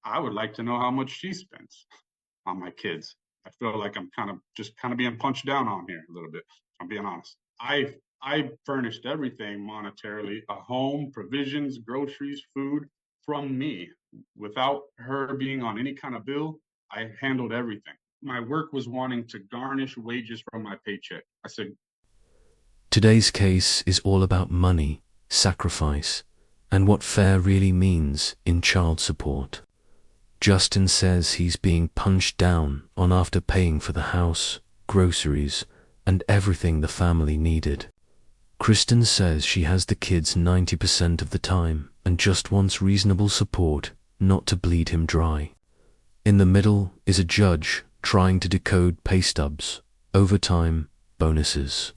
I would like to know how much she spends on my kids. I feel like I'm kind of being punched down on here a little bit. I'm being honest. I furnished everything monetarily, a home, provisions, groceries, food from me. Without her being on any kind of bill, I handled everything. My work was wanting to garnish wages from my paycheck. I said, Today's case is all about money, sacrifice, and what fair really means in child support. Justin says he's being punched down on after paying for the house, groceries, and everything the family needed. Kristen says she has the kids 90% of the time and just wants reasonable support, not to bleed him dry. In the middle is a judge trying to decode pay stubs, overtime, bonuses,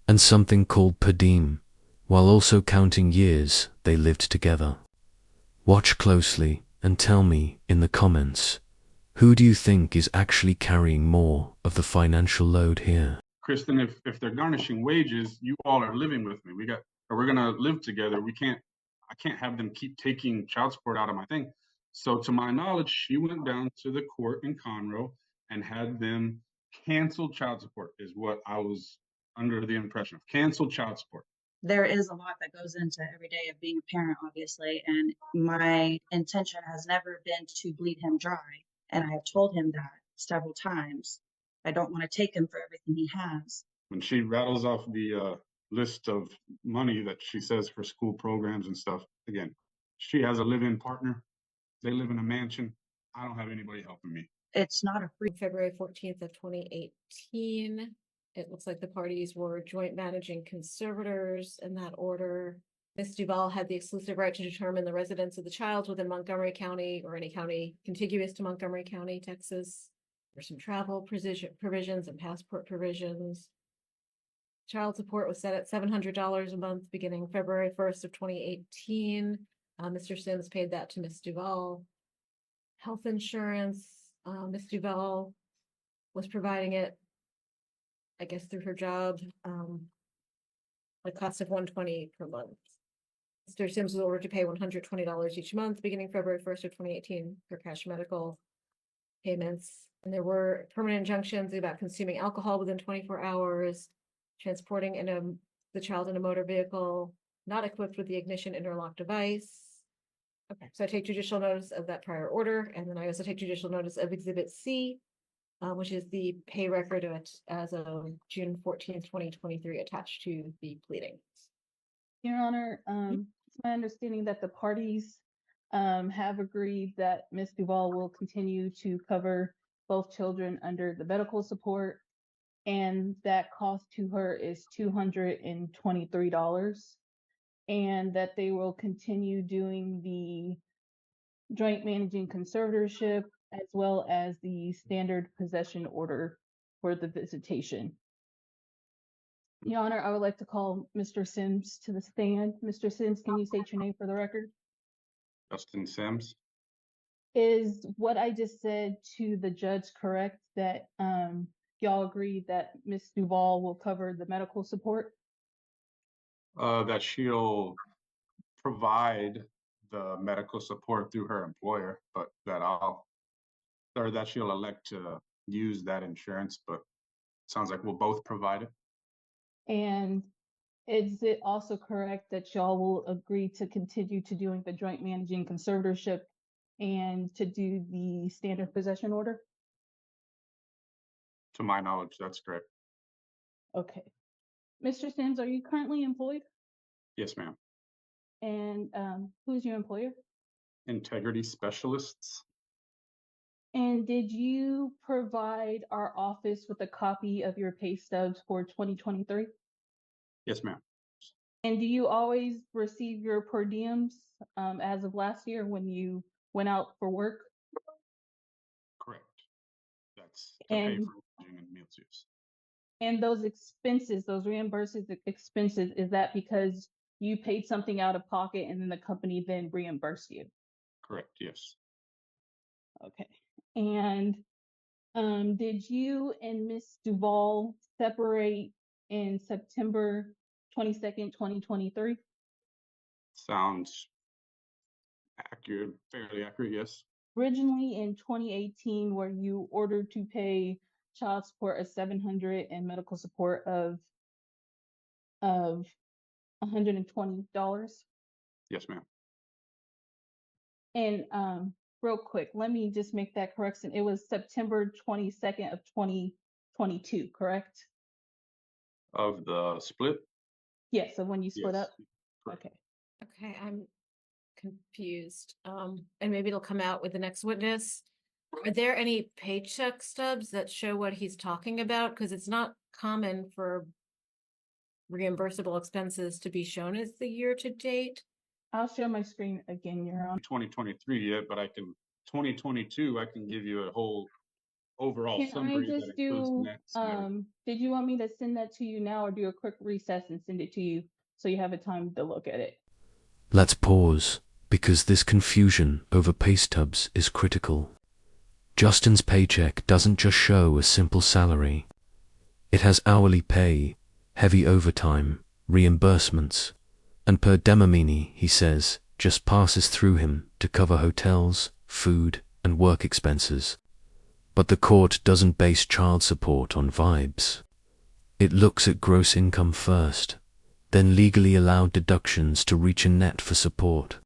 and something called per diem, while also counting years they lived together. Watch closely and tell me in the comments, who do you think is actually carrying more of the financial load here? Kristen, if they're garnishing wages, you all are living with me. We're gonna live together. I can't have them keep taking child support out of my thing. So to my knowledge, she went down to the court in Conroe and had them cancel child support, is what I was under the impression of. Cancel child support. There is a lot that goes into every day of being a parent, obviously, and my intention has never been to bleed him dry. And I have told him that several times. I don't want to take him for everything he has. When she rattles off the list of money that she says for school programs and stuff, again, she has a live-in partner. They live in a mansion. I don't have anybody helping me. It's not a free. February 14th of 2018. It looks like the parties were joint managing conservators in that order. Ms. Duval had the exclusive right to determine the residence of the child within Montgomery County or any county contiguous to Montgomery County, Texas. There's some travel provisions and passport provisions. Child support was set at $700 a month beginning February 1st of 2018. Mr. Sims paid that to Ms. Duval. Health insurance, Ms. Duval was providing it, I guess, through her job, a cost of $120 per month. Mr. Sims was ordered to pay $120 each month beginning February 1st of 2018 for cash medical payments. And there were permanent injunctions about consuming alcohol within 24 hours, transporting the child in a motor vehicle not equipped with the ignition interlock device. Okay, so I take judicial notice of that prior order, and then I also take judicial notice of Exhibit C, which is the pay record of it as of June 14th, 2023, attached to the pleadings. Your Honor, it's my understanding that the parties have agreed that Ms. Duval will continue to cover both children under the medical support, and that cost to her is $223, and that they will continue doing the joint managing conservatorship as well as the standard possession order for the visitation. Your Honor, I would like to call Mr. Sims to the stand. Mr. Sims, can you state your name for the record? Justin Sims. Is what I just said to the judge correct, that y'all agree that Ms. Duval will cover the medical support? That she'll provide the medical support through her employer, but that she'll elect to use that insurance, but it sounds like we'll both provide it. And is it also correct that y'all will agree to continue to doing the joint managing conservatorship and to do the standard possession order? To my knowledge, that's correct. Okay. Mr. Sims, are you currently employed? Yes, ma'am. And who's your employer? Integrity Specialists. And did you provide our office with a copy of your pay stubs for 2023? Yes, ma'am. And do you always receive your per diems as of last year when you went out for work? Correct. That's to pay for lodging and meals use. And those expenses, those reimbursed expenses, is that because you paid something out of pocket and then the company then reimbursed you? Correct, yes. Okay. And did you and Ms. Duval separate in September 22nd, 2023? Sounds accurate, fairly accurate, yes. originally in 2018 where you ordered to pay child support of $700 and medical support of $120. Yes, ma'am. And real quick, let me just make that correction. It was September 22nd of 2022, correct? Of the split? Yes, so when you split Yes. up? Correct. Okay. Okay, I'm confused. And maybe it'll come out with the next witness. Are there any paycheck stubs that show what he's talking about? Because it's not common for reimbursable expenses to be shown as the year to date. I'll share my screen again, Your Honor. 2023 yet, but 2022, I can give you a whole overall Can I summary that just includes do, nets and everything. did you want me to send that to you now or do a quick recess and send it to you so you have a time to look at it? Let's pause, because this confusion over pay stubs is critical. Justin's paycheck doesn't just show a simple salary. It has hourly pay, heavy overtime, reimbursements, and per demamini, he says, just passes through him to cover hotels, food, and work expenses. But the court doesn't base child support on vibes. It looks at gross income first, then legally allowed deductions to reach a net for support.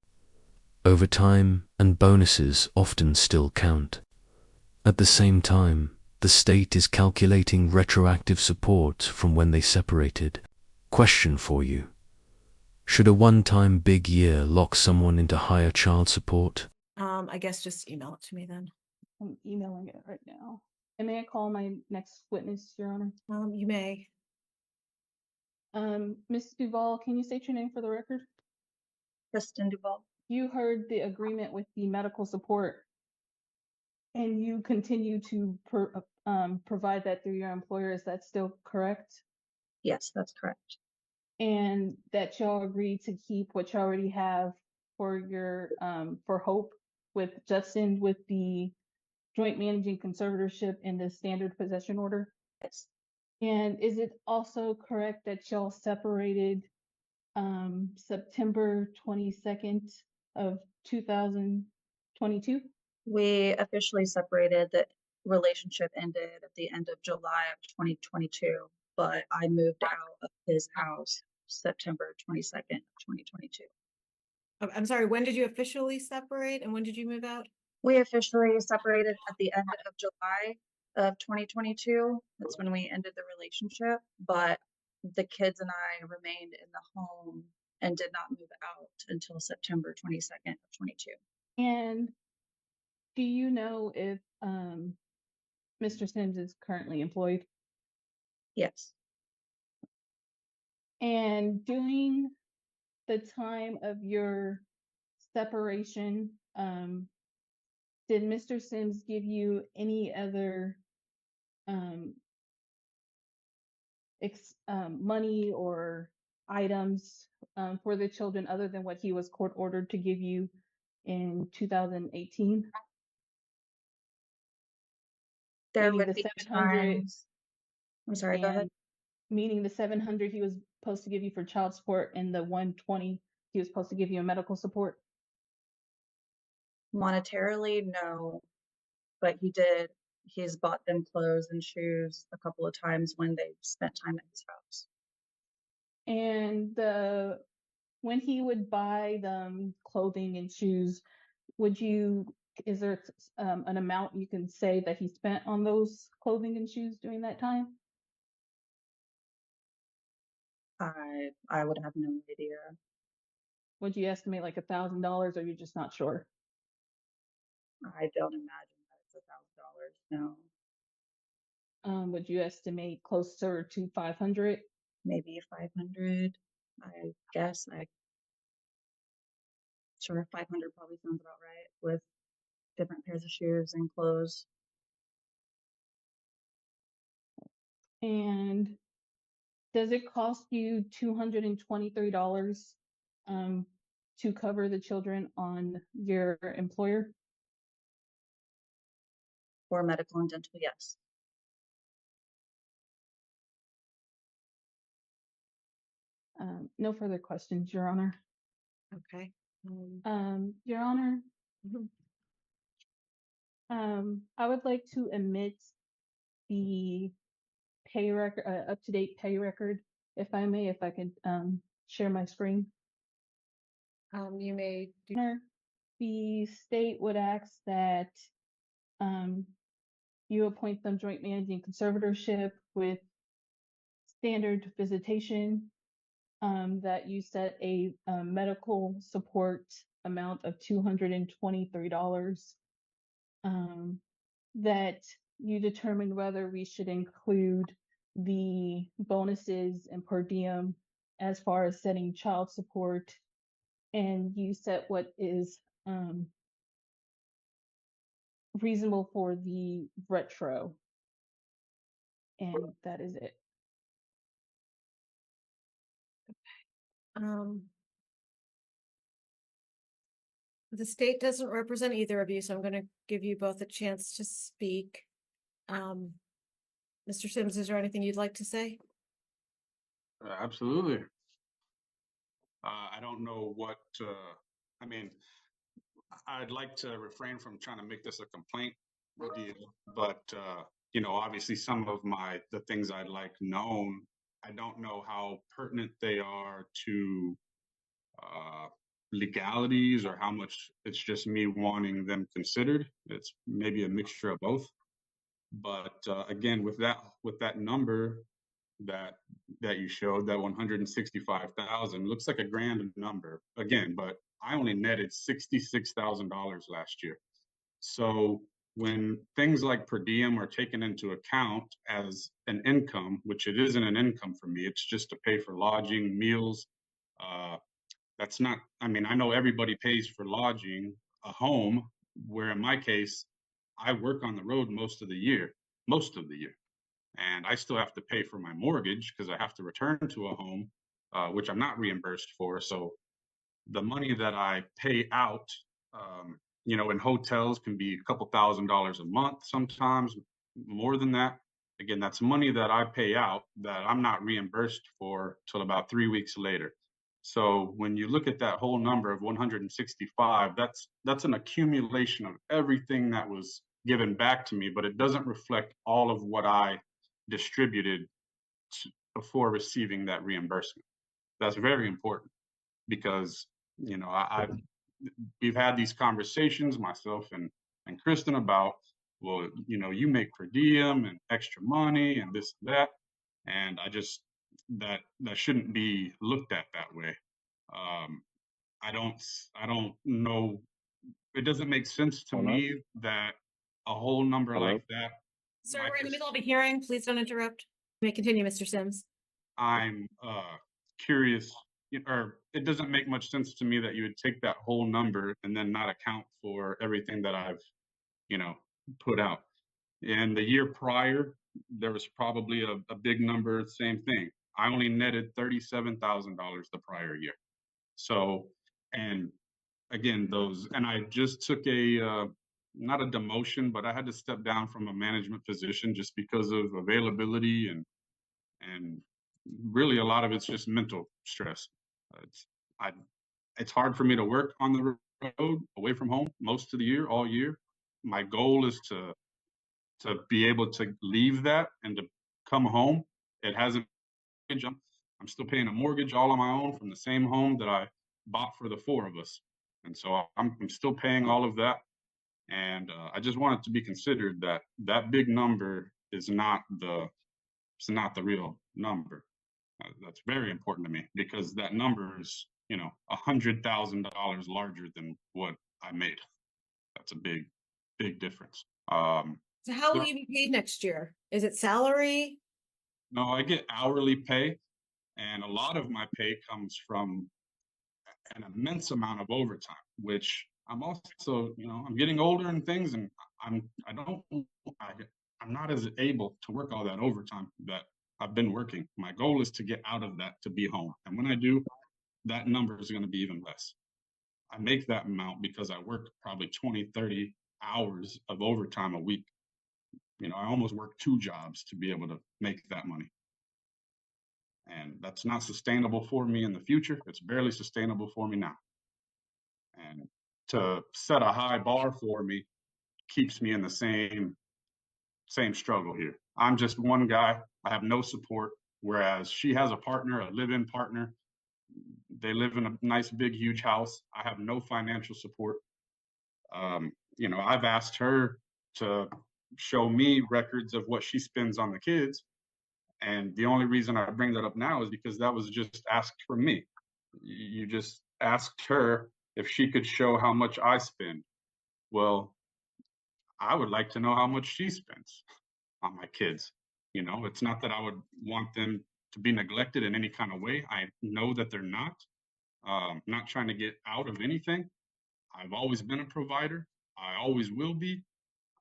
Overtime and bonuses often still count. At the same time, the state is calculating retroactive support from when they separated. Question for you. Should a one-time big year lock someone into higher child support? I guess just email it to me then. I'm emailing it right now. And may I call my next witness, Your Honor? You may. Ms. Duval, can you state your name for the record? Kristen Duval. You heard the agreement with the medical support and you continue to provide that through your employer. Is that still correct? Yes, that's correct. And that y'all agreed to keep what you already have for your for Hope with Justin with the joint managing conservatorship and the standard possession order? Yes. And is it also correct that y'all separated September 22nd of 2022? We officially separated. The relationship ended at the end of July of 2022, but I moved out of his house September 22nd of 2022. I'm sorry, when did you officially separate and when did you move out? We officially separated at the end of July of 2022. That's when we ended the relationship, but the kids and I remained in the home and did not move out until September 22nd of 22. And do you know if Mr. Sims is currently employed? Yes. And during the time of your separation, did Mr. Sims give you any other money or items for the children other than what he was court ordered to give you in 2018? There Meaning would the be 700 times. I'm sorry, go ahead. and meaning the 700 he was supposed to give you for child support and the 120 he was supposed to give you in medical support? Monetarily, no, but he's bought them clothes and shoes a couple of times when they spent time at his house. And when he would buy them clothing and shoes, is there an amount you can say that he spent on those clothing and shoes during that time? I would have no idea. Would you estimate like $1,000 or you're just not sure? I don't imagine that it's $1,000. No, Would you estimate closer to 500? maybe 500. I guess sure 500 probably sounds about right with different pairs of shoes and clothes. And does it cost you $223 to cover the children on your employer? For medical and dental, yes. No further questions, Your Honor. Okay. Your Honor, Mhm. I would like to omit the pay record, up-to-date pay record, if I may, if I could share my screen. You may do. The state would ask that you appoint them joint managing conservatorship with standard visitation, that you set a medical support amount of $223, that you determine whether we should include the bonuses and per diem as far as setting child support, and you set what is reasonable for the retro, and that is it. The state doesn't represent either of you, so I'm going to give you both a chance to speak. Mr. Sims, is there anything you'd like to say? Absolutely. I don't know what, I mean, I'd like to refrain from trying to make this a complaint deal, but, you know, obviously some of the things I'd like known, I don't know how pertinent they are to legalities or how much it's just me wanting them considered. It's maybe a mixture of both. But again, with that number that you showed, that 165,000 looks like a grand number again, but I only netted $66,000 last year. So when things like per diem are taken into account as an income, which it isn't an income for me, it's just to pay for lodging, meals. That's not, I mean, I know everybody pays for lodging, a home, where in my case, I work on the road most of the year. And I still have to pay for my mortgage because I have to return to a home, which I'm not reimbursed for. So the money that I pay out, you know, in hotels can be a couple $1,000s a month, sometimes more than that. Again, that's money that I pay out that I'm not reimbursed for till about 3 weeks later. So when you look at that whole number of 165, that's an accumulation of everything that was given back to me, but it doesn't reflect all of what I distributed before receiving that reimbursement. That's very important because, you know, we've had these conversations, myself and Kristen, about, well, you know, you make per diem and extra money and this and that, and I just that shouldn't be looked at that way. I don't know. It doesn't make sense to me that a whole number like that. Sir, we're in the middle of a hearing. Please don't interrupt. You may continue, Mr. Sims. I'm curious, or it doesn't make much sense to me that you would take that whole number and then not account for everything that I've, you know, put out. And the year prior, there was probably a big number, same thing. I only netted $37,000 the prior year. So, and again, and I just took not a demotion, but I had to step down from a management position just because of availability and really a lot of it's just mental stress. It's hard for me to work on the road away from home most of the year, all year. My goal is to be able to leave that and to come home. It hasn't. I'm still paying a mortgage all on my own from the same home that I bought for the four of us, and so I'm still paying all of that. And I just want it to be considered that that big number is not the real number. That's very important to me because that number is, you know, $100,000 larger than what I made. That's a big difference. So how will you be paid next year? Is it salary? No, I get hourly pay, and a lot of my pay comes from an immense amount of overtime, which I'm also, you know, I'm getting older and things, and I'm not as able to work all that overtime that I've been working. My goal is to get out of that to be home, and when I do, that number is going to be even less. I make that amount because I work probably 20, 30 hours of overtime a week. You know, I almost work 2 jobs to be able to make that money. And that's not sustainable for me in the future. It's barely sustainable for me now. And to set a high bar for me keeps me in the same struggle here. I'm just one guy. I have no support, whereas she has a partner, a live-in partner. They live in a nice, big, huge house. I have no financial support. I've asked her to show me records of what she spends on the kids. And the only reason I bring that up now is because that was just asked from me. You just asked her if she could show how much I spend. Well, I would like to know how much she spends on my kids. It's not that I would want them to be neglected in any kind of way. I know that they're not. Not trying to get out of anything. I've always been a provider. I always will be.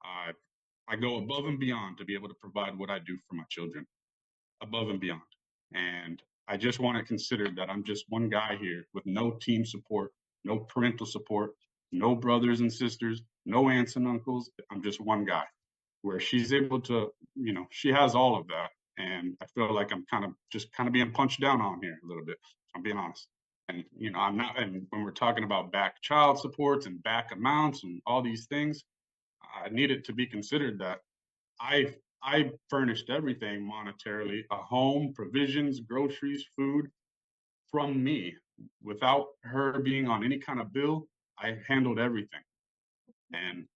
I go above and beyond to be able to provide what I do for my children, above and beyond. And I just want to consider that I'm just one guy here with no team support, no parental support, no brothers and sisters, no aunts and uncles. I'm just one guy, where she's able to, she has all of that. And I feel like I'm kind of being punched down on here a little bit. I'm being honest. And, I'm not, and when we're talking about back child supports and back amounts and all these things, I need it to be considered that I furnished everything monetarily, a home, provisions, groceries, food from me. Without her being on any kind of bill, I handled everything. And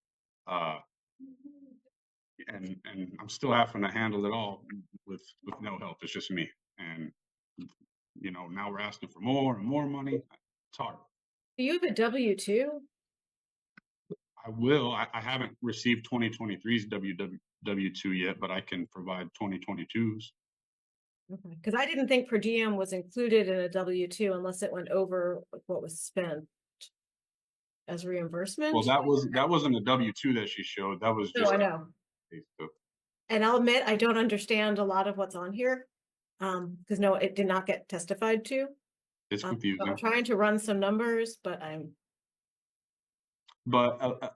and I'm still having to handle it all with no help. It's just me. And now we're asking for more and more money. It's hard. Do you have a W-2? I will. I haven't received 2023's W2 yet, but I can provide 2022's. Okay, because I didn't think per diem was included in a W-2 unless it went over what was spent as reimbursement. Well, that wasn't a W2 that she showed. That was No, just I know. Facebook. And I'll admit, I don't understand a lot of what's on here. Because no, it did not get testified to. It's So confusing. I'm trying to run some numbers, but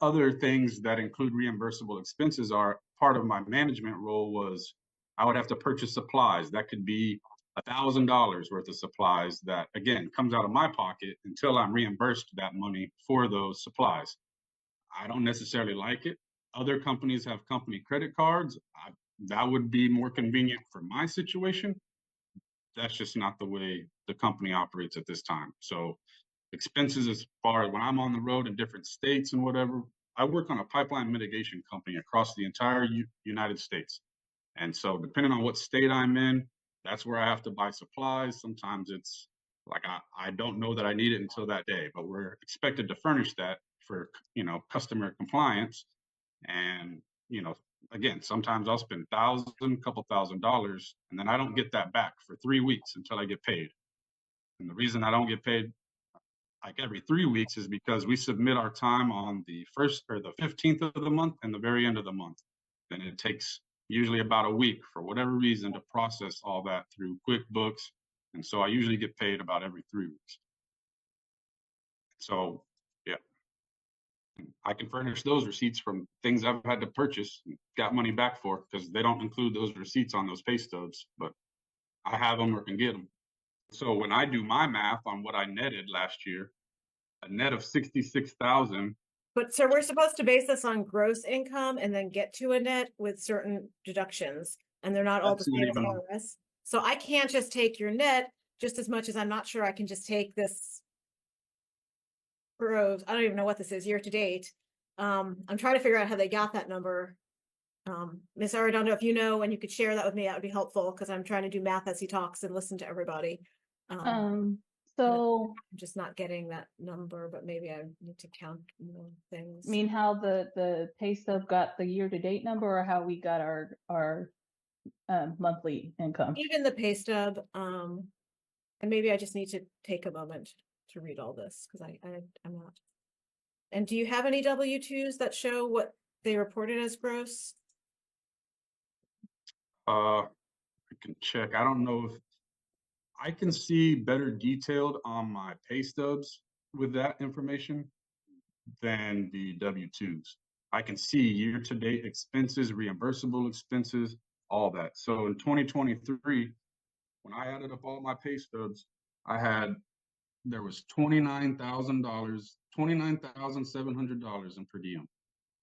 other things that include reimbursable expenses are part of my management role. Was I would have to purchase supplies. That could be $1,000 worth of supplies that, again, comes out of my pocket until I'm reimbursed that money for those supplies. I don't necessarily like it. Other companies have company credit cards. That would be more convenient for my situation. That's just not the way the company operates at this time. So expenses, as far as when I'm on the road in different states and whatever, I work on a pipeline mitigation company across the entire United States. And so depending on what state I'm in, that's where I have to buy supplies. Sometimes it's like I don't know that I need it until that day, but we're expected to furnish that for customer compliance. And again, sometimes I'll spend couple $1,000s, and then I don't get that back for 3 weeks until I get paid. And the reason I don't get paid like every 3 weeks is because we submit our time on the 1st or the 15th of the month and the very end of the month. And it takes usually about a week for whatever reason to process all that through QuickBooks. And so I usually get paid about every 3 weeks. So yeah, I can furnish those receipts from things I've had to purchase and got money back for, because they don't include those receipts on those pay stubs, but I have them or can get them. So when I do my math on what I netted last year, a net of 66,000. but so we're supposed to base this on gross income and then get to a net with certain deductions, and they're not all the same as IRS. So I can't just take your net, just as much as I'm not sure I can just take this gross. I don't even know what this is year to date. I'm trying to figure out how they got that number. Ms. Arredondo, if you know and you could share that with me, that would be helpful, because I'm trying to do math as he talks and listen to everybody. So I'm just not getting that number, but maybe I need to count more things. I mean, how the pay stub got the year-to-date number, or how we got our monthly income? Even the pay stub, and maybe I just need to take a moment to read all this, because I'm not. And do you have any W-2s that show what they reported as gross? I can check. I don't know if I can see better detailed on my pay stubs with that information than the W-2s. I can see year-to-date expenses, reimbursable expenses, all that. So in 2023, when I added up all my pay stubs, there was $29,700 in per diem.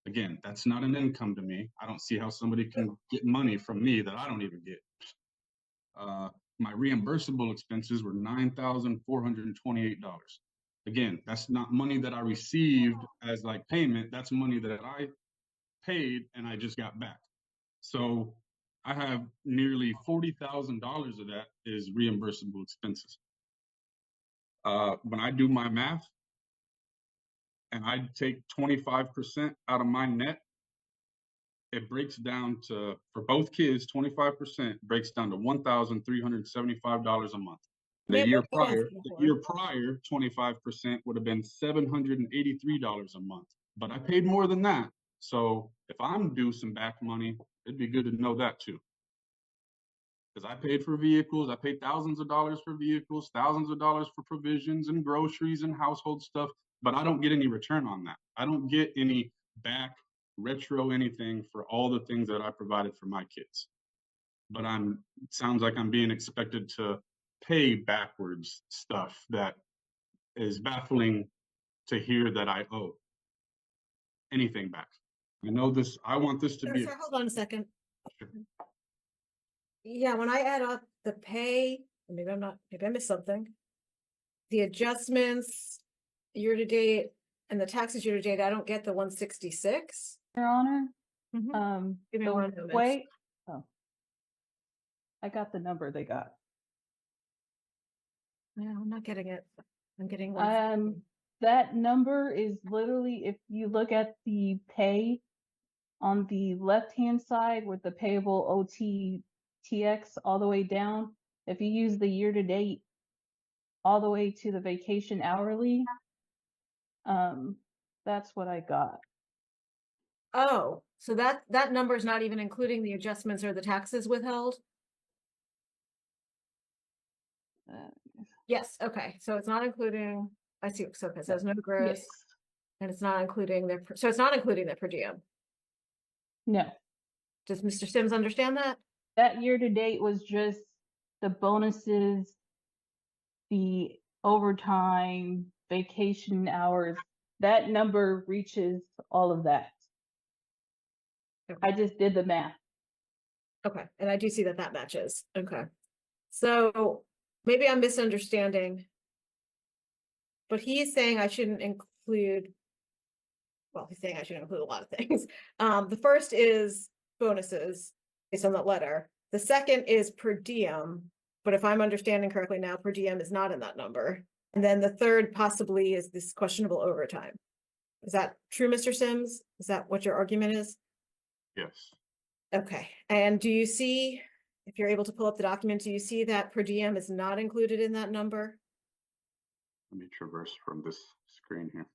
Again, that's not an income to me. I don't see how somebody can get money from me that I don't even get. My reimbursable expenses were $9,428. Again, that's not money that I received as like payment. That's money that I paid and I just got back. So I have nearly $40,000 of that is reimbursable expenses. When I do my math and I take 25% out of my net, it breaks down to, for both kids, 25% breaks down to $1,375 a month. The Yeah, year what are you prior, asking the for? year prior, 25% would have been $783 a month. But I paid more than that. So if I'm due some back money, it'd be good to know that too. Because I paid for vehicles, I paid thousands of dollars for vehicles, thousands of dollars for provisions and groceries and household stuff, but I don't get any return on that. I don't get any back, retro, anything for all the things that I provided for my kids. But it sounds like I'm being expected to pay backwards stuff that is baffling to hear that I owe anything back. I want this to be Sir, hold on a second. Yeah, when I add up the pay, maybe I missed something. The adjustments year to date and the taxes year to date, I don't get the 166. Your Honor, Give me the one moment. way, oh, I got the number they got. No, I'm not getting it. I'm getting one. That number is literally, if you look at the pay on the left-hand side with the payable OTTX all the way down, if you use the year-to-date all the way to the vacation hourly, that's what I got. Oh, so that number is not even including the adjustments or the taxes withheld? Yes, okay, so it's not including, I see, so it says no gross, Yes. and it's not including so it's not including the per diem. No. Does Mr. Sims understand that? That year-to-date was just the bonuses, the overtime, vacation hours. That number reaches all of that. Okay. I just did the math. Okay, and I do see that matches. Okay. So maybe I'm misunderstanding, but he's saying I shouldn't include, well, he's saying I should include a lot of things. The first is bonuses based on that letter. The second is per diem, but if I'm understanding correctly now, per diem is not in that number. And then the third possibly is this questionable overtime. Is that true, Mr. Sims? Is that what your argument is? yes. Okay, and do you see, if you're able to pull up the document, do you see that per diem is not included in that number? Let me traverse from this screen here.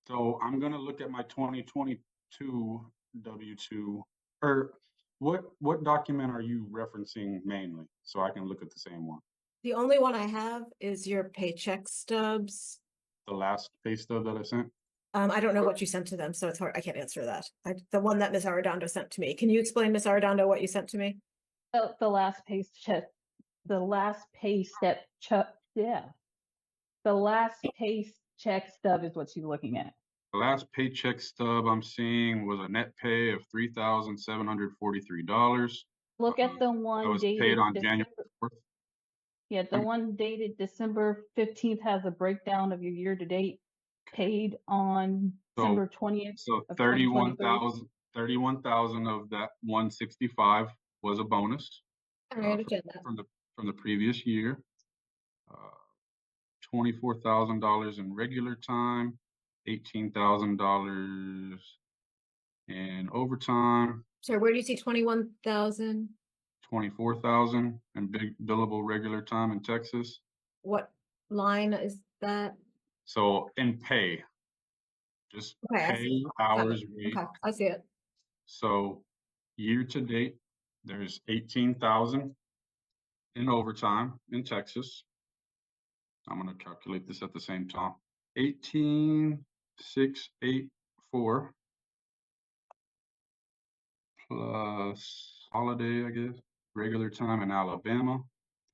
So I'm gonna look at my 2022 W-2, or what document are you referencing mainly? So I can look at the same one. The only one I have is your paycheck stubs. The last pay stub that I sent? I don't know what you sent to them, so it's hard. I can't answer that. The one that Ms. Arredondo sent to me. Can you explain, Ms. Arredondo, what you sent to me? The last pay check, the last pay step check, yeah. The last pay check stub is what you're looking at. The last paycheck stub I'm seeing was a net pay of $3,743. Look at the That one was dated paid on December. January 4th. Yeah, the one dated December 15th has a breakdown of your year-to-date paid on December 20th So of 2023. 31,000 of that 165 was a bonus I understand that. from the previous year. $24,000 in regular time, $18,000 in overtime, Sorry, where do you see 21,000? 24,000 in big billable regular time in Texas. What line is that? So in pay, just Okay, I pay see. hours rate. Okay, I see it. So year to date, there's 18,000 in overtime in Texas. I'm going to calculate this at the same time. 18,684 plus holiday, I guess, regular time in Alabama,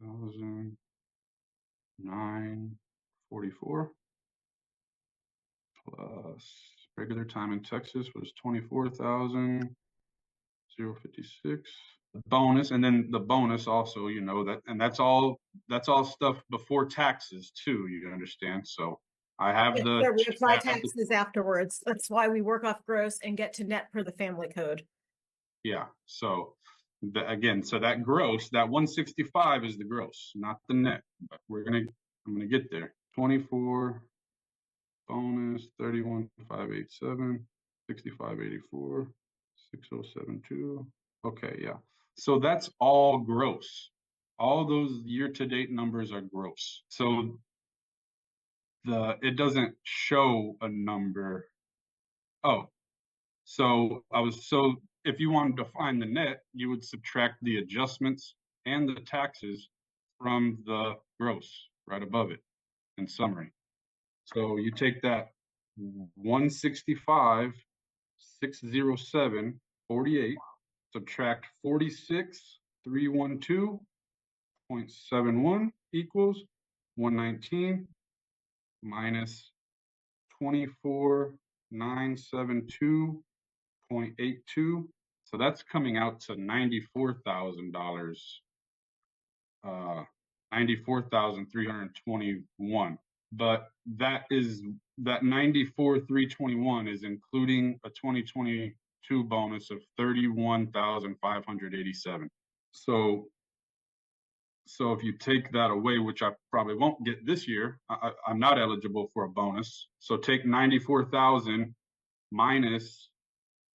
1,944 plus Regular time in Texas was 24,056. Bonus, and then the bonus also, you know, that, and that's all stuff before taxes too, you understand? So I have Yes, the, sir, we apply I have the- taxes afterwards. That's why we work off gross and get to net per the family code. yeah, so again, so that gross, that 165 is the gross, not the net, but I'm gonna get there. 24 bonus, 31,587, 65,84, 6072. Okay, yeah. So that's all gross. All those year-to-date numbers are gross. So it doesn't show a number. Oh, so if you wanted to find the net, you would subtract the adjustments and the taxes from the gross right above it in summary. So you take that 165, 607, 48, subtract 46, 312.71 equals 119 minus 24,972.82. So that's coming out to $94,000, 94,321. But that 94,321 is including a 2022 bonus of 31,587. So if you take that away, which I probably won't get this year, I'm not eligible for a bonus. So take 94,000 minus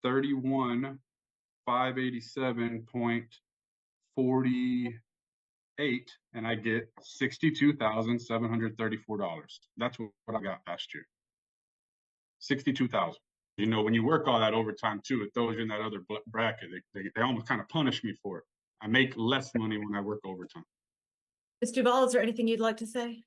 31,587.48, and I get $62,734. That's what I got last year. 62,000. You know, when you work all that overtime too, it throws you in that other bracket. They almost kind of punish me for it. I make less money when I work overtime. Ms. Duval, is there anything you'd like to say?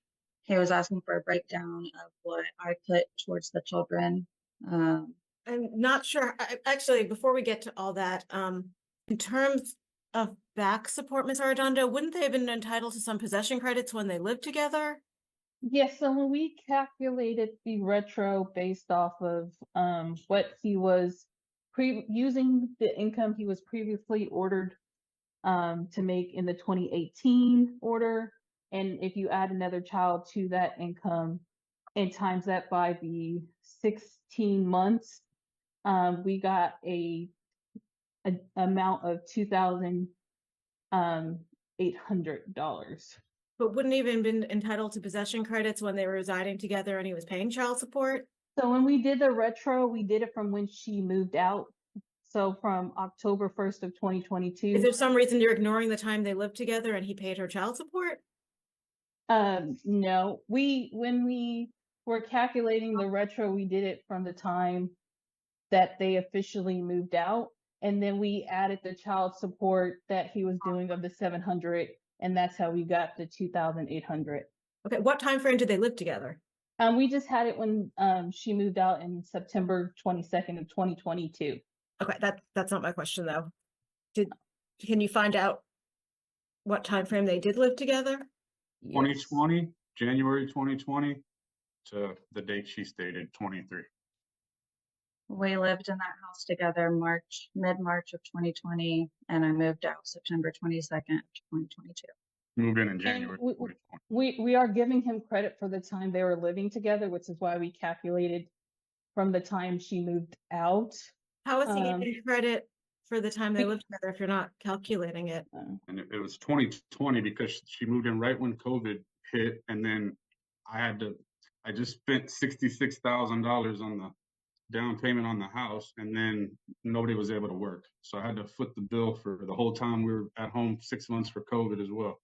He was asking for a breakdown of what I put towards the children. I'm not sure. Actually, before we get to all that, in terms of back support, Ms. Arredondo, wouldn't they have been entitled to some possession credits when they lived together? Yes, so when we calculated the retro based off of what he was using the income he was previously ordered to make in the 2018 order, and if you add another child to that income and times that by the 16 months, we got a amount of $2,800. But wouldn't he even been entitled to possession credits when they were residing together and he was paying child support? So when we did the retro, we did it from when she moved out. So from October 1st of 2022. Is there some reason you're ignoring the time they lived together and he paid her child support? No, when we were calculating the retro, we did it from the time that they officially moved out. And then we added the child support that he was doing of the 700, and that's how we got the 2,800. Okay, what time frame did they live together? We just had it when she moved out in September 22nd of 2022. Okay, that's not my question though. Can you find out what time frame they did live together? 2020, January 2020 to the date she stated, 23. We lived in that house together mid-March of 2020, and I moved out September 22nd, 2022. Moved in January 2020. We are giving him credit for the time they were living together, which is why we calculated from the time she moved out. How is he getting credit for the time they lived together if you're not calculating it? And it was 2020 because she moved in right when COVID hit, and then I just spent $66,000 on the down payment on the house, and then nobody was able to work. So I had to foot the bill for the whole time we were at home, 6 months for COVID as well.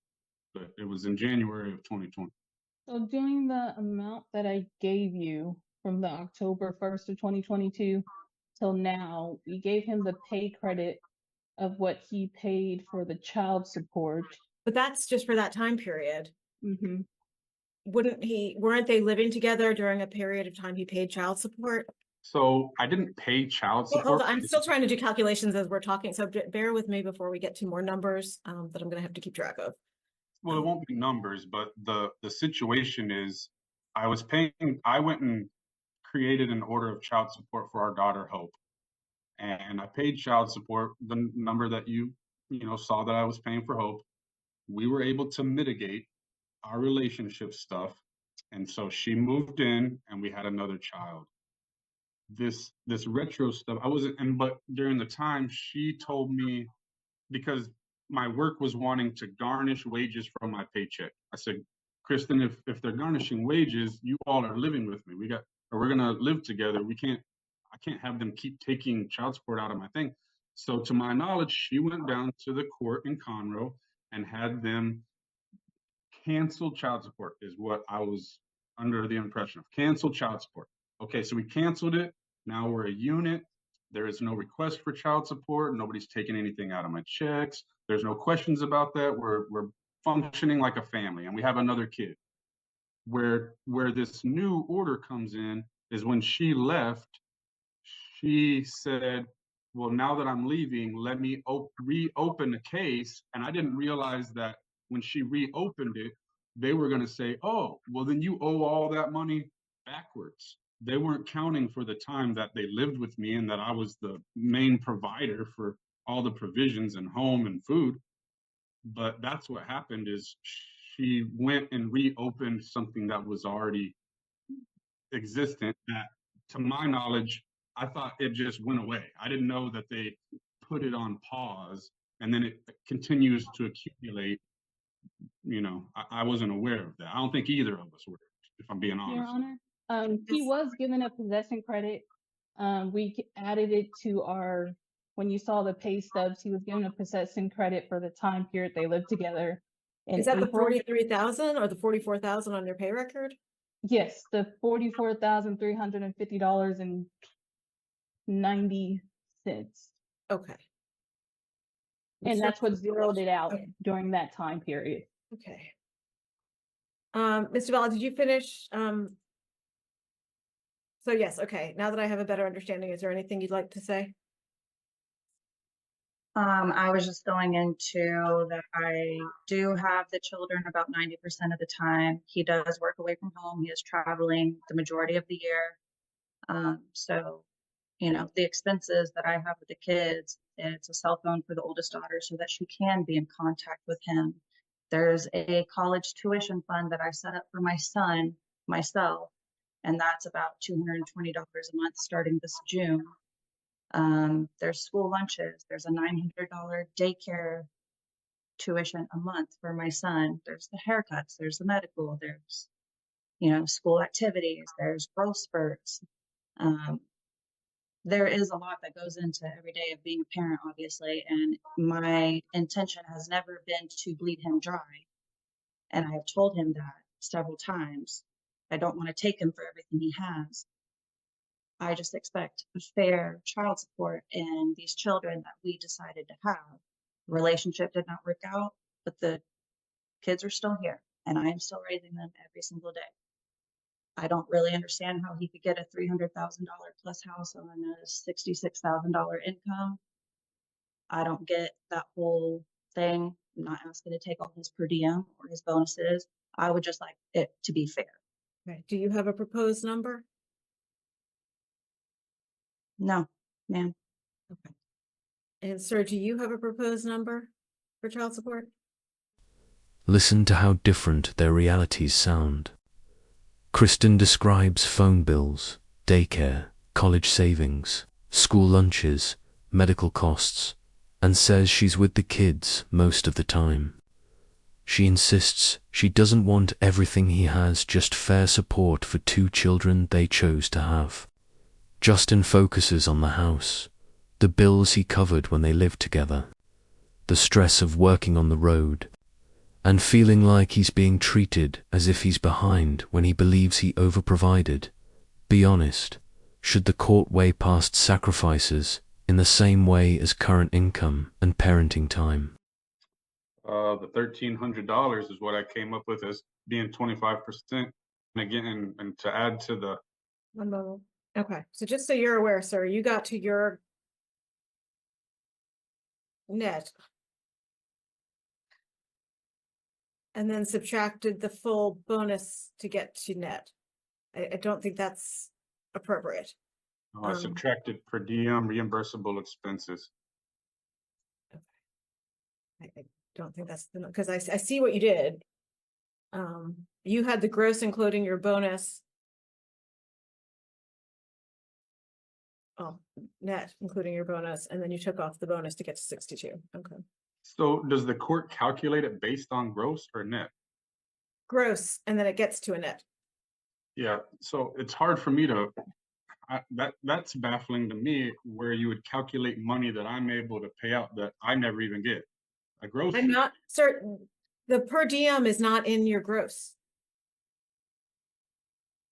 But it was in January of 2020. So doing the amount that I gave you from the October 1st of 2022 till now, we gave him the pay credit of what he paid for the child support. But that's just for that time period. Mm-hmm. Weren't they living together during a period of time he paid child support? So I didn't pay child support. Hold on, I'm still trying to do calculations as we're talking, so bear with me before we get to more numbers that I'm going to have to keep track of. Well, it won't be numbers, but the situation is I went and created an order of child support for our daughter Hope, and I paid child support, the number that you saw that I was paying for Hope. We were able to mitigate our relationship stuff, and so she moved in, and we had another child. This retro stuff, I wasn't, but during the time, she told me, because my work was wanting to garnish wages from my paycheck. I said, Kristen, if they're garnishing wages, you all are living with me. We're gonna live together. I can't have them keep taking child support out of my thing. So to my knowledge, she went down to the court in Conroe and had them cancel child support, is what I was under the impression of. Cancel child support. Okay, so we canceled it. Now we're a unit. There is no request for child support. Nobody's taking anything out of my checks. There's no questions about that. We're functioning like a family, and we have another kid. Where this new order comes in is when she left, she said, well, now that I'm leaving, let me reopen the case. And I didn't realize that when she reopened it, they were going to say, oh, well, then you owe all that money backwards. They weren't counting for the time that they lived with me and that I was the main provider for all the provisions and home and food. But that's what happened, is she went and reopened something that was already existent that, to my knowledge, I thought it just went away. I didn't know that they put it on pause and then it continues to accumulate. I wasn't aware of that. I don't think either of us were, if I'm being Your honest. Honor, he was given a possession credit. We added it to our, when you saw the pay stubs, he was given a possession credit for the time period they lived together in Is that the April. 43,000 or the 44,000 on your pay record? Yes, the $44,350.90. Okay. And So- that's what zeroed it out during that time period. Okay. Mr. Bala, did you finish? So yes, okay. Now that I have a better understanding, is there anything you'd like to say? I was just going into that I do have the children about 90% of the time. He does work away from home. He is traveling the majority of the year. So, the expenses that I have with the kids, it's a cell phone for the oldest daughter so that she can be in contact with him. There's a college tuition fund that I set up for my son myself, and that's about $220 a month starting this June. There's school lunches. There's a $900 daycare tuition a month for my son. There's the haircuts. There's the medical. There's, school activities. There's growth spurts. There is a lot that goes into every day of being a parent, obviously, and my intention has never been to bleed him dry. And I have told him that several times. I don't want to take him for everything he has. I just expect fair child support, and these children that we decided to have. Relationship did not work out, but the kids are still here, and I am still raising them every single day. I don't really understand how he could get a $300,000 plus house on a $66,000 income. I don't get that whole thing. I'm not asking to take all his per diem or his bonuses. I would just like it to be fair. Okay. Do you have a proposed number? No, ma'am. Okay. And sir, do you have a proposed number for child support? Listen to how different their realities sound. Kristen describes phone bills, daycare, college savings, school lunches, medical costs, and says she's with the kids most of the time. She insists she doesn't want everything he has, just fair support for two children they chose to have. Justin focuses on the house, the bills he covered when they lived together, the stress of working on the road, and feeling like he's being treated as if he's behind when he believes he overprovided. Be honest, should the court weigh past sacrifices in the same way as current income and parenting time? The $1,300 is what I came up with as being 25%. And again, and to add to the, One moment. Okay. So just so you're aware, sir, you got to your net and then subtracted the full bonus to get to net. I don't think that's appropriate. I subtracted per diem reimbursable expenses. I don't think that's the, because I see what you did. You had the gross including your bonus. Oh, net including your bonus, and then you took off the bonus to get to 62. Okay. So does the court calculate it based on gross or net? Gross, and then it gets to a net. Yeah, so it's hard for me to, that's baffling to me where you would calculate money that I'm able to pay out that I never even get. A gross. I'm not certain. The per diem is not in your gross.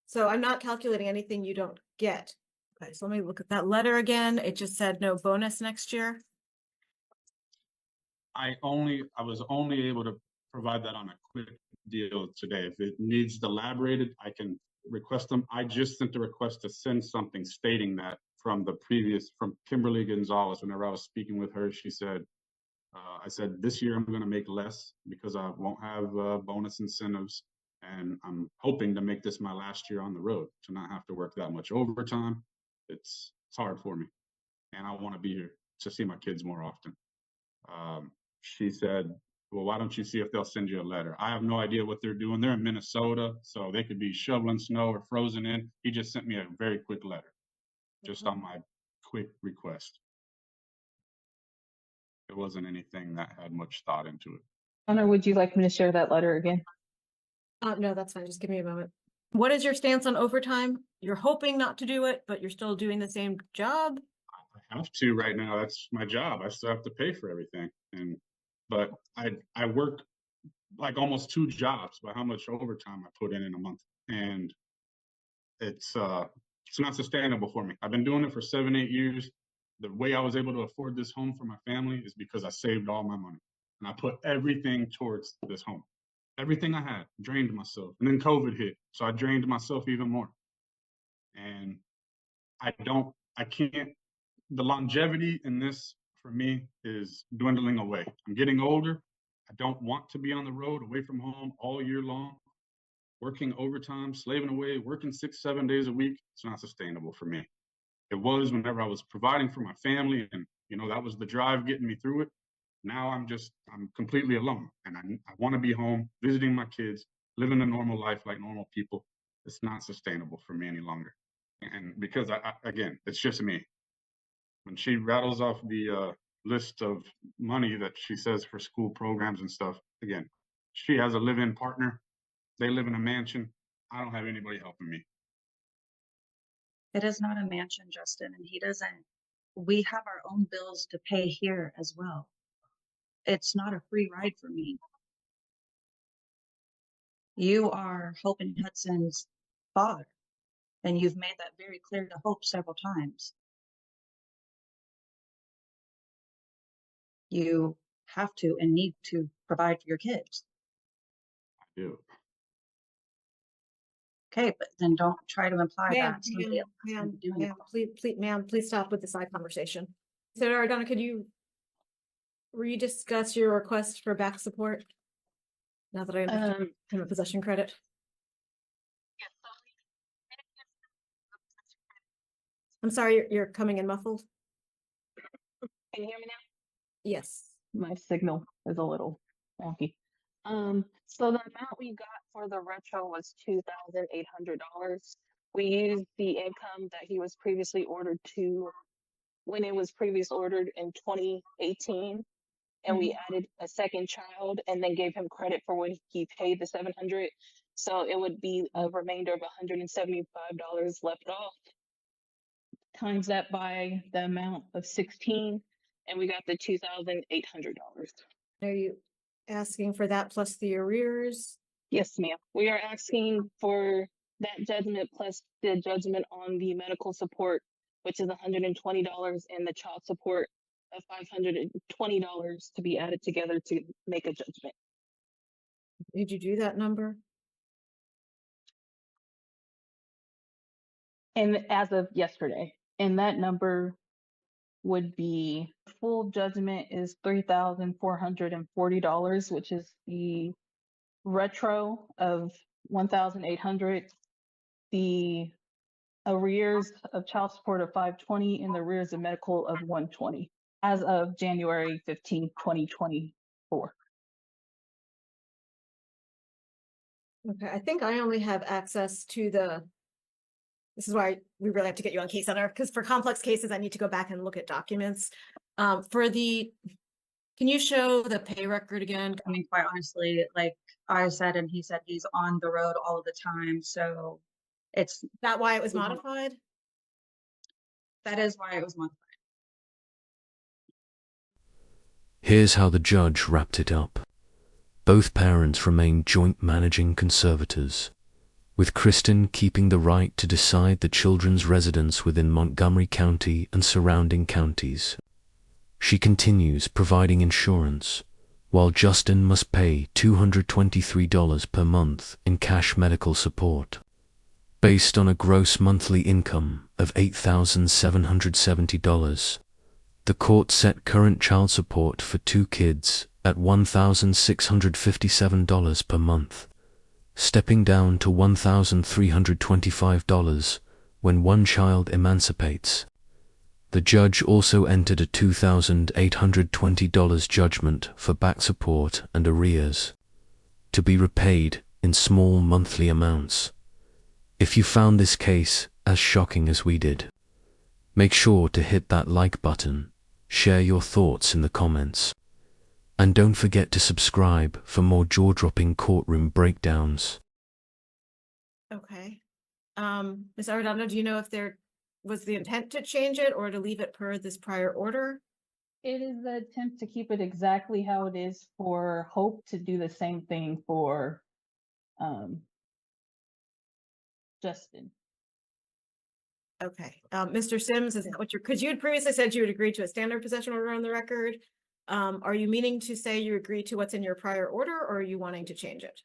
So I'm not calculating anything you don't get. Okay, so let me look at that letter again. It just said no bonus next year. I was only able to provide that on a quick deal today. If it needs elaborated, I can request them. I just sent a request to send something stating that from Kimberly Gonzalez. Whenever I was speaking with her, she said, I said, this year I'm going to make less because I won't have bonus incentives. And I'm hoping to make this my last year on the road to not have to work that much overtime. It's hard for me. And I want to be here to see my kids more often. She said, well, why don't you see if they'll send you a letter? I have no idea what they're doing. They're in Minnesota, so they could be shoveling snow or frozen in. He just sent me a very quick letter, just on my quick request. It wasn't anything that had much thought into it. Honor, would you like me to share that letter again? No, that's fine. Just give me a moment. What is your stance on overtime? You're hoping not to do it, but you're still doing the same job? I have to right now. That's my job. I still have to pay for everything. But I work like almost 2 jobs by how much overtime I put in a month. And it's not sustainable for me. I've been doing it for 7-8 years. The way I was able to afford this home for my family is because I saved all my money and I put everything towards this home. Everything I had, drained myself. And then COVID hit, so I drained myself even more. And I can't, the longevity in this for me is dwindling away. I'm getting older. I don't want to be on the road away from home all year long, working overtime, slaving away, working 6-7 days a week. It's not sustainable for me. It was whenever I was providing for my family, and that was the drive getting me through it. Now I'm completely alone, and I want to be home, visiting my kids, living a normal life like normal people. It's not sustainable for me any longer. And because again, it's just me. When she rattles off the list of money that she says for school programs and stuff, again, she has a live-in partner. They live in a mansion. I don't have anybody helping me. It is not a mansion, Justin, and he doesn't. We have our own bills to pay here as well. It's not a free ride for me. You are Hope and Hudson's father, and you've made that very clear to Hope several times. You have to and need to provide for your kids. I do. Okay, but then don't try to imply that somebody else is doing it. Ma'am, please stop with the side conversation. So, Ardonna, could you rediscuss your request for back support? Now that I understand from a possession credit. I'm sorry, you're coming in muffled. Can you hear me now? Yes. My signal is a little wonky. So the amount we got for the retro was $2,800. We used the income that he was previously ordered to when it was previously ordered in 2018, and we added a second child and then gave him credit for when he paid the $700. So it would be a remainder of $175 left off. Times that by the amount of 16, and we got the $2,800. Are you asking for that plus the arrears? Yes, ma'am. We are asking for that judgment plus the judgment on the medical support, which is $120, and the child support of $520 to be added together to make a judgment. Did you do that number? And as of yesterday, and that number would be full judgment is $3,440, which is the retro of $1,800. The arrears of child support of $520 and the arrears of medical of $120 as of January 15th, 2024. Okay, I think I only have access to this is why we really have to get you on Case Center, because for complex cases, I need to go back and look at documents. Can you show the pay record again? I mean, quite honestly, like I said, and he said, he's on the road all of the time. So it's That why it was modified? that is why it was modified. Here's how the judge wrapped it up. Both parents remain joint managing conservators, with Kristen keeping the right to decide the children's residence within Montgomery County and surrounding counties. She continues providing insurance, while Justin must pay $223 per month in cash medical support. Based on a gross monthly income of $8,770, the court set current child support for 2 kids at $1,657 per month, stepping down to $1,325 when one child emancipates. The judge also entered a $2,820 judgment for back support and arrears, to be repaid in small monthly amounts. If you found this case as shocking as we did, make sure to hit that like button, share your thoughts in the comments, and don't forget to subscribe for more jaw-dropping courtroom breakdowns. Okay. Ms. Arredondo, do you know if there was the intent to change it or to leave it per this prior order? It is the attempt to keep it exactly how it is for Hope, to do the same thing for Justin. Okay. Mr. Sims, is that what because you had previously said you would agree to a standard possession order on the record. Are you meaning to say you agree to what's in your prior order, or are you wanting to change it?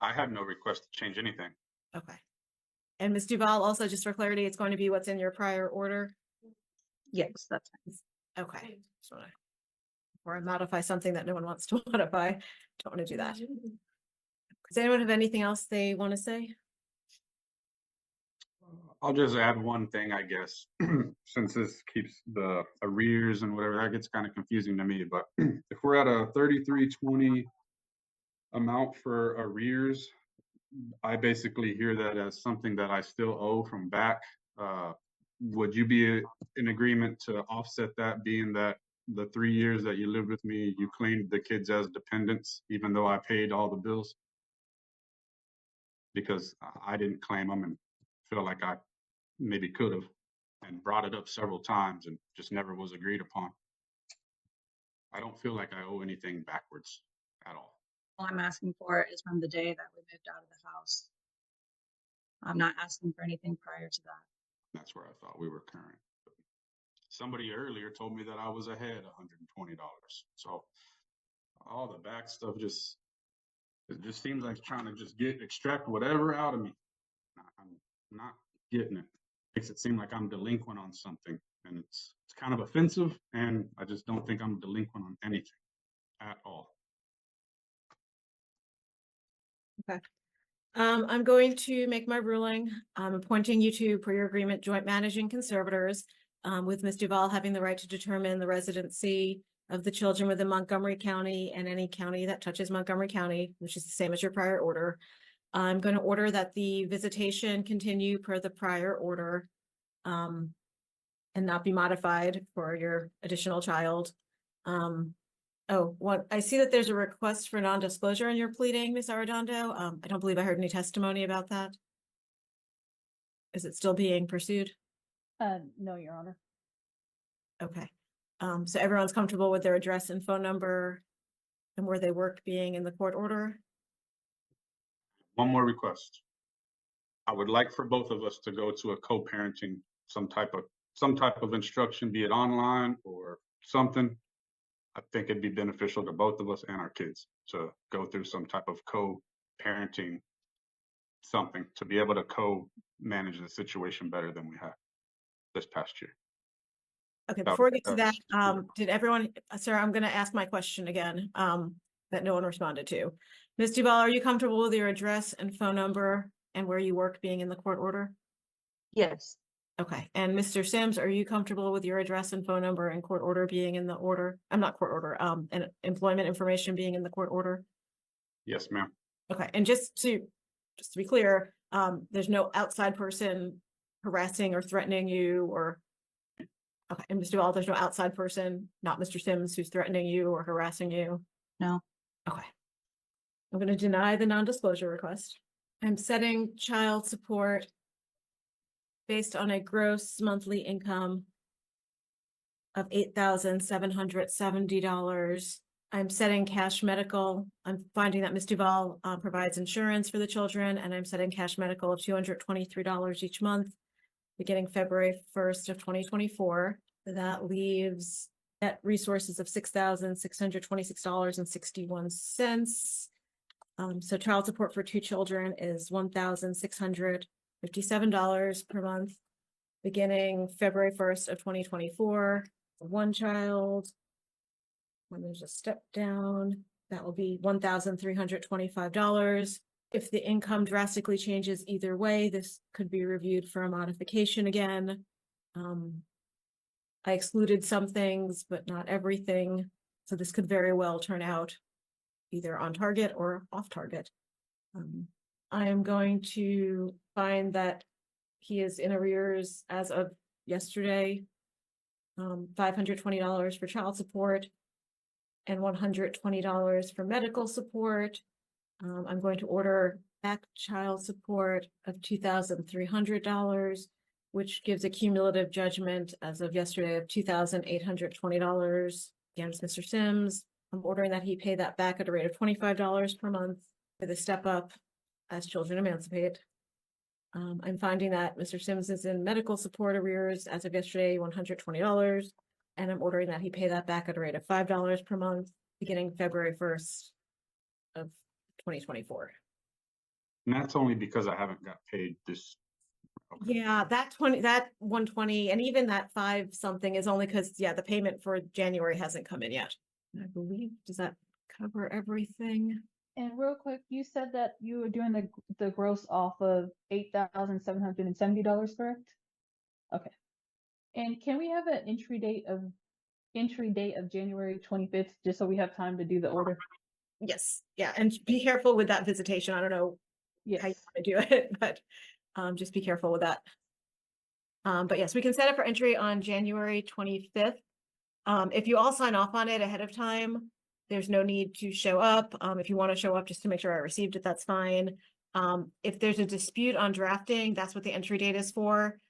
I have no request to change anything. Okay. And Ms. Duval, also just for clarity, it's going to be what's in your prior order? Yes, that's fine. Okay. Or modify something that no one wants to modify. Don't want to do that. Does anyone have anything else they want to say? I'll just add one thing, I guess, since this keeps the arrears and whatever, that gets kind of confusing to me. But if we're at a 3320 amount for arrears, I basically hear that as something that I still owe from back. Would you be in agreement to offset that, being that the 3 years that you lived with me, you claimed the kids as dependents, even though I paid all the bills? Because I didn't claim them and feel like I maybe could have, and brought it up several times and just never was agreed upon. I don't feel like I owe anything backwards at all. All I'm asking for is from the day that we moved out of the house. I'm not asking for anything prior to that. That's where I thought we were current. Somebody earlier told me that I was ahead $120. So all the back stuff it just seems like trying to just extract whatever out of me. I'm not getting it. Makes it seem like I'm delinquent on something, and it's kind of offensive, and I just don't think I'm delinquent on anything at all. Okay. I'm going to make my ruling. I'm appointing you two, per your agreement, joint managing conservators, with Ms. Duval having the right to determine the residency of the children within Montgomery County and any county that touches Montgomery County, which is the same as your prior order. I'm going to order that the visitation continue per the prior order, and not be modified for your additional child. I see that there's a request for non-disclosure in your pleading, Ms. Arredondo. I don't believe I heard any testimony about that. Is it still being pursued? No, Your Honor. Okay. So everyone's comfortable with their address and phone number and where they work being in the court order? One more request. I would like for both of us to go to a co-parenting, some type of instruction, be it online or something. I think it'd be beneficial to both of us and our kids to go through some type of co-parenting, something to be able to co-manage the situation better than we have this past year. Okay, before we get to that, did everyone, sir, I'm going to ask my question again, that no one responded to. Ms. Duval, are you comfortable with your address and phone number and where you work being in the court order? Yes, Okay, and Mr. Sims, are you comfortable with your address and phone number and court order being in the order? I'm not court order, and employment information being in the court order? Yes, ma'am. Okay, and just to be clear, there's no outside person harassing or threatening you or, okay, and Mr. Ball, there's no outside person, not Mr. Sims, who's threatening you or harassing you? no, Okay. I'm going to deny the non-disclosure request. I'm setting child support based on a gross monthly income of $8,770. I'm setting cash medical. I'm finding that Ms. Duval provides insurance for the children, and I'm setting cash medical of $223 each month, beginning February 1st of 2024. That leaves net resources of $6,626.61. So child support for 2 children is $1,657 per month, beginning February 1st of 2024. For 1 child, when there's a step down, that will be $1,325. If the income drastically changes either way, this could be reviewed for a modification again. I excluded some things, but not everything. So this could very well turn out either on target or off target. I am going to find that he is in arrears as of yesterday, $520 for child support and $120 for medical support. I'm going to order back child support of $2,300, which gives a cumulative judgment as of yesterday of $2,820 against Mr. Sims. I'm ordering that he pay that back at a rate of $25 per month with a step up as children emancipate. I'm finding that Mr. Sims is in medical support arrears as of yesterday, $120, and I'm ordering that he pay that back at a rate of $5 per month beginning February 1st of 2024. And that's only because I haven't got paid this. Okay. Yeah, that 120, and even that 5 something is only because, yeah, the payment for January hasn't come in yet. I believe, does that cover everything? And real quick, you said that you were doing the gross off of $8,770, correct? Okay. And can we have an entry date of January 25th, just so we have time to do the order? Yes, yeah, and be careful with that visitation. I don't know how you Yes. want to do it, but just be careful with that. But yes, we can set it for entry on January 25th. If you all sign off on it ahead of time, there's no need to show up. If you want to show up just to make sure I received it, that's fine. If there's a dispute on drafting, that's what the entry date is for.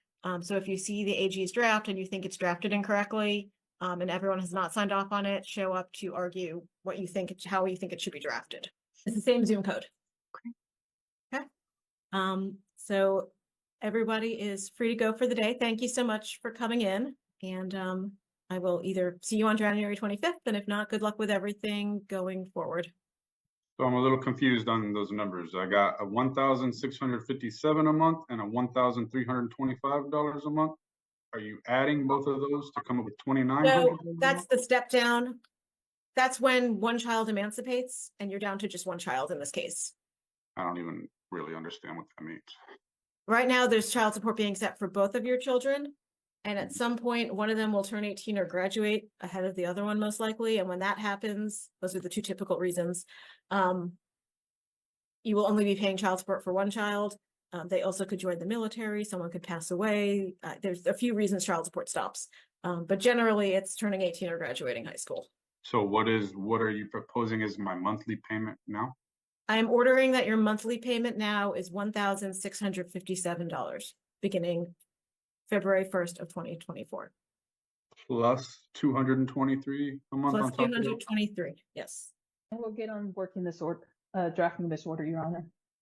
So if you see the AG's draft and you think it's drafted incorrectly, and everyone has not signed off on it, show up to argue what you think, how you think it should be drafted. It's the same Zoom code. Okay. So everybody is free to go for the day. Thank you so much for coming in, and I will either see you on January 25th, and if not, good luck with everything going forward. So I'm a little confused on those numbers. I got a $1,657 a month and a $1,325 a month. Are you adding both of those to come up with $2,900? So that's the step down. That's when 1 child emancipates, and you're down to just 1 child in this case. I don't even really understand what that means. Right now, there's child support being set for both of your children. And at some point, one of them will turn 18 or graduate ahead of the other one, most likely. And when that happens, those are the 2 typical reasons. You will only be paying child support for 1 child. They also could join the military. Someone could pass away. There's a few reasons child support stops. But generally, it's turning 18 or graduating high school. So what are you proposing as my monthly payment now? I am ordering that your monthly payment now is $1,657, beginning February 1st of 2024. Plus 223 a month Plus on top of that? 223, yes. And we'll get on working this order, drafting this order, Your Honor.